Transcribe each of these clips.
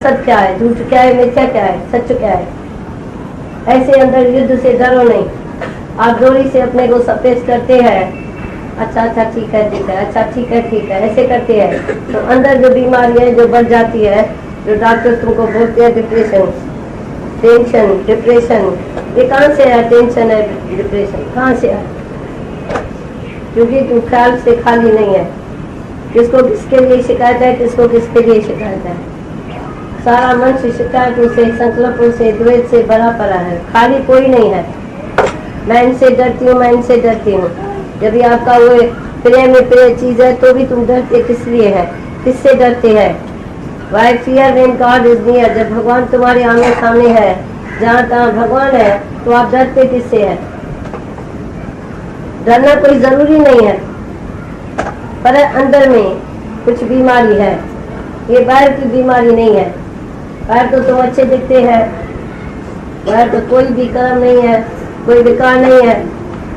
सच क्या है, झूठ क्या है, मिथ्या क्या है, सच क्या है। ऐसे अंदर युद्ध से डरो नहीं। आप जोरी से अपने को सपेश करते हैं, अच्छा अच्छा ठीक है ठीक है, अच्छा ठीक है ठीक है, ऐसे करते हैं तो अंदर जो बीमारी है जो बढ़ जाती है, जो डॉक्टर तुमको बोलते हैं डिप्रेशन, टेंशन, डिप्रेशन, ये कहाँ से है? टेंशन है, डिप्रेशन कहाँ से है? क्योंकि तुम ख्याल से खाली नहीं है। किसको किसके लिए शिकायत है, किसको किसके लिए शिकायत है। सारा मनुष्य शिकायतों से, संकल्पों से, द्वेष से भरा पड़ा है, खाली कोई नहीं है। मैं इनसे डरती हूँ, मैं इनसे डरती हूँ। जब भी आपका वो प्रिय में प्रिय चीज है तो भी तुम डरते किस लिए है, किससे डरते हैं? Why fear when God is near? जब भगवान तुम्हारे आमने सामने है, जहाँ तहाँ भगवान है, तो आप डरते किससे है? डरना कोई जरूरी नहीं है, पर अंदर में कुछ बीमारी है। ये बाहर की बीमारी नहीं है। बाहर तो तुम अच्छे दिखते हैं, बाहर तो कोई भी कर्म नहीं है, कोई विकार नहीं है,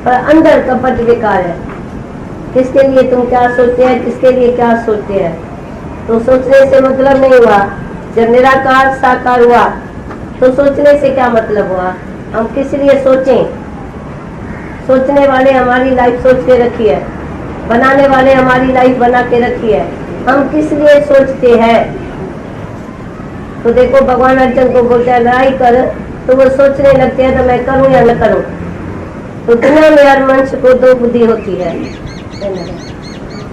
पर अंदर कपट विकार है। किसके लिए तुम क्या सोचते हैं, किसके लिए क्या सोचते हैं? तो सोचने से मतलब नहीं हुआ। जब निराकार साकार हुआ तो सोचने से क्या मतलब हुआ? हम किस लिए सोचें? सोचने वाले हमारी लाइफ सोच के रखी है, बनाने वाले हमारी लाइफ बना के रखी है। हम किस लिए सोचते हैं? तो देखो भगवान अर्जुन को बोलते हैं लड़ाई कर, तो वो सोचने लगते हैं तो मैं करूं या न करूं। तो दुनिया में हर मनुष्य को दो बुद्धि होती है।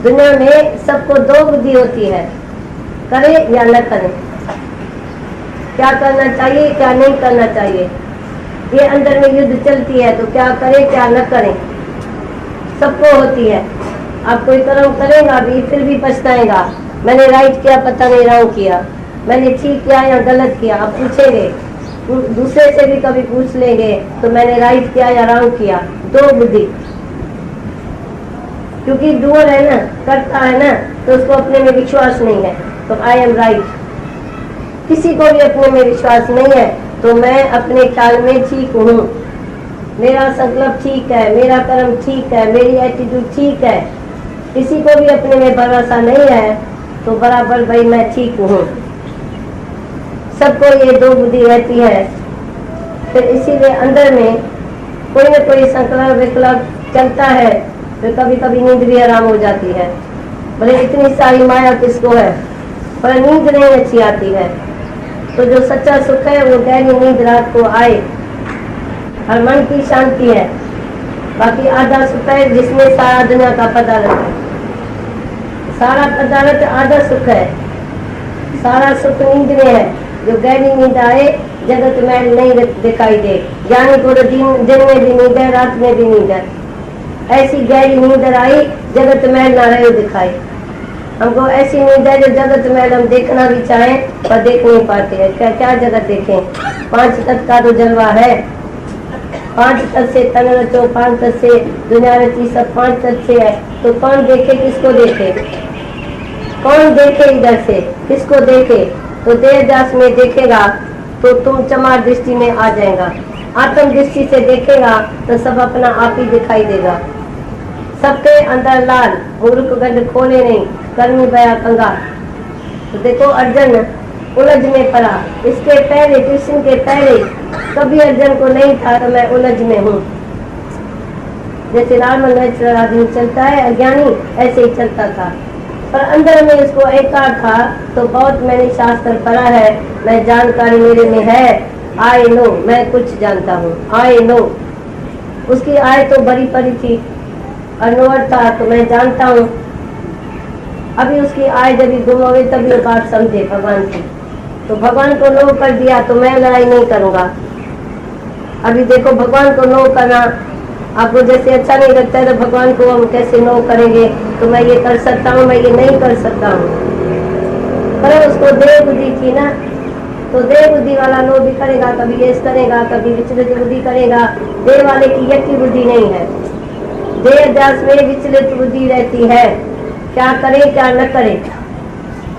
दुनिया में सबको दो बुद्धि होती है, करे या न करे, क्या करना चाहिए क्या नहीं करना चाहिए। ये अंदर में युद्ध चलती है, तो क्या करे क्या न करे, सबको होती है। आप कोई कर्म करेगा भी फिर भी पछताएगा, मैंने राइट किया पता नहीं रॉन्ग किया, मैंने ठीक किया या गलत किया। आप पूछेंगे, दूसरे से भी कभी पूछ लेंगे तो मैंने राइट किया या रॉन्ग किया। दो बुद्धि, क्योंकि डूअर है ना, करता है ना, तो उसको अपने में विश्वास नहीं है तो आई एम राइट। किसी को भी अपने में विश्वास नहीं है तो मैं अपने ख्याल में ठीक हूँ, मेरा संकल्प ठीक है, मेरा कर्म ठीक है, मेरी एटीट्यूड ठीक है। किसी को भी अपने में भरोसा नहीं है तो बराबर भाई मैं ठीक हूँ। सबको ये दो बुद्धि रहती है। फिर इसीलिए अंदर में कोई न कोई संकल्प विकल्प चलता है, तो कभी कभी नींद भी आराम हो जाती है। भले इतनी सारी माया किसको है, पर नींद नहीं अच्छी आती है। तो जो सच्चा सुख है वो गहरी नींद रात को आए, हर मन की शांति है। बाकी आधा सुख है जिसमें सारा दुनिया का पदार्थ है, सारा पदार्थ आधा सुख है। सारा सुख नींद में है। जो गहरी नींद आए जगत में नहीं दिखाई दे। ज्ञानी को दिन में भी नींद है, रात में भी नींद है। ऐसी गहरी नींद आई जगत में न रहे दिखाई। हमको ऐसी नींद है जो जगत में हम देखना भी चाहें पर देख नहीं पाते हैं। क्या क्या जगत देखें? 5 तत्व का तो जलवा है। 5 तत्व से तन रचो, 5 तत्व से दुनिया रची, सब 5 तत्व से है। तो कौन देखे, किसको देखे? कौन देखे इधर से, किसको देखे? तो देह दास में देखेगा तो तुम चमार दृष्टि में आ जाएगा। आत्म दृष्टि से देखेगा तो सब अपना आप ही दिखाई देगा। सबके अंदर लाल, मूर्ख गंध खोले नहीं, कर्मी बया कंगाल। तो देखो अर्जुन उलझ में पड़ा। इसके पहले, कृष्ण के पहले कभी अर्जुन को नहीं था तो मैं उलझ में हूँ। जैसे नॉर्मल नेचुरल आदमी चलता है अज्ञानी, ऐसे ही चलता था, पर अंदर में इसको एकार था। तो बहुत मैंने शास्त्र पढ़ा है, मैं जानकारी मेरे में है। आई नो, मैं कुछ जानता हूँ। आई नो, उसकी आय तो बड़ी पड़ी थी, अनवर था तो मैं जानता हूँ। अभी उसकी आय जब गुम हो गई तभी वो बात समझे भगवान की। तो भगवान को नो कर दिया तो मैं लड़ाई नहीं करूँगा। अभी देखो भगवान को नो करना आपको जैसे अच्छा नहीं लगता है तो भगवान को हम कैसे नो करेंगे? तो मैं ये कर सकता हूँ, मैं ये नहीं कर सकता हूँ। पर उसको देह बुद्धि थी ना, तो देह बुद्धि वाला नो भी करेगा, कभी यस करेगा, कभी विचलित बुद्धि करेगा। देह वाले की यकी बुद्धि नहीं है। देह अध्यास में विचलित बुद्धि रहती है, क्या करे क्या न करे।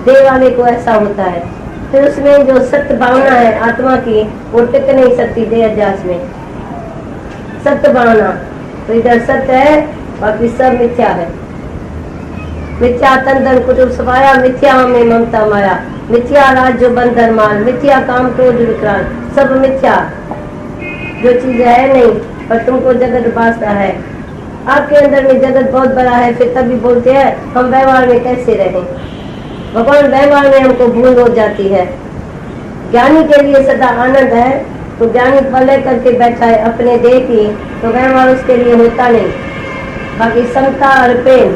देह वाले को ऐसा होता है। फिर उसमें जो सत्य भावना है आत्मा की, वो टिक नहीं सकती देह अध्यास में। सत्य भावना तो इधर सत्य है, बाकी सब मिथ्या है। मिथ्या तन धन कुटुंब सवाया, मिथ्या में ममता माया। मिथ्या राज जो बंधन माल, मिथ्या काम क्रोध विकराल, सब मिथ्या, जो चीज है नहीं, पर तुमको जगत भासता है। आपके अंदर में जगत बहुत बड़ा है, फिर तभी बोलते हैं हम व्यवहार में कैसे रहें। भगवान व्यवहार में हमको भूल हो जाती है। ज्ञानी के लिए सदा आनंद है, तो ज्ञानी प्रलय करके बैठा है अपने देह की, तो व्यवहार उसके लिए होता नहीं। बाकी समता और प्रेम,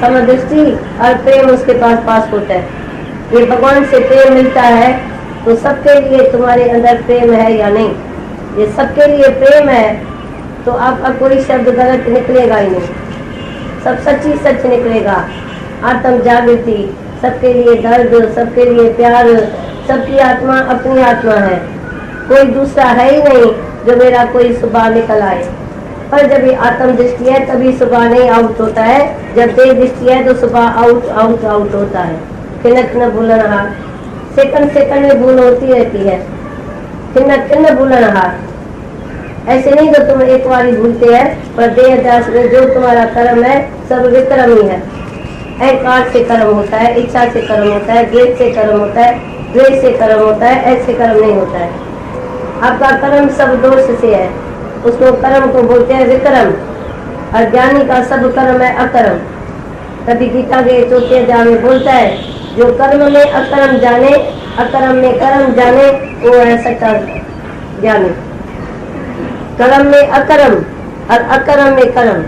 समदृष्टि और प्रेम उसके पास पासपोर्ट है। ये भगवान से प्रेम मिलता है, तो सबके लिए तुम्हारे अंदर प्रेम है या नहीं। ये सबके लिए प्रेम है तो आपका कोई शब्द गलत निकलेगा ही नहीं, सब सच ही सच निकलेगा। आत्म जागृति, सबके लिए दर्द, सबके लिए प्यार, सबकी आत्मा अपनी आत्मा है, कोई दूसरा है ही नहीं जो मेरा कोई सुबह निकल आए। पर जब ये आत्म दृष्टि है तभी सुबह नहीं आउट होता है, जब देह दृष्टि है तो सुबह आउट आउट आउट होता है। खिनक न भूलनहार, सेकंड सेकंड में भूल होती रहती है। खिनक खिन्न भूलनहार, ऐसे नहीं तो तुम एक बार ही भूलते हैं, पर देह अध्यास में जो तुम्हारा कर्म है सब विक्रम ही है। अहंकार से कर्म होता है, इच्छा से कर्म होता है, द्वेष से कर्म होता है, द्वेष से कर्म होता है, ऐसे कर्म नहीं होता है। आपका कर्म सब दोष से है, उसको कर्म को बोलते हैं विक्रम। और ज्ञानी का सब कर्म है अकर्म। तभी गीता के चौथे अध्याय में बोलता है जो कर्म में अकर्म जाने, अकर्म में कर्म जाने, वो है सच्चा ज्ञानी। कर्म में अकर्म और अकर्म में कर्म,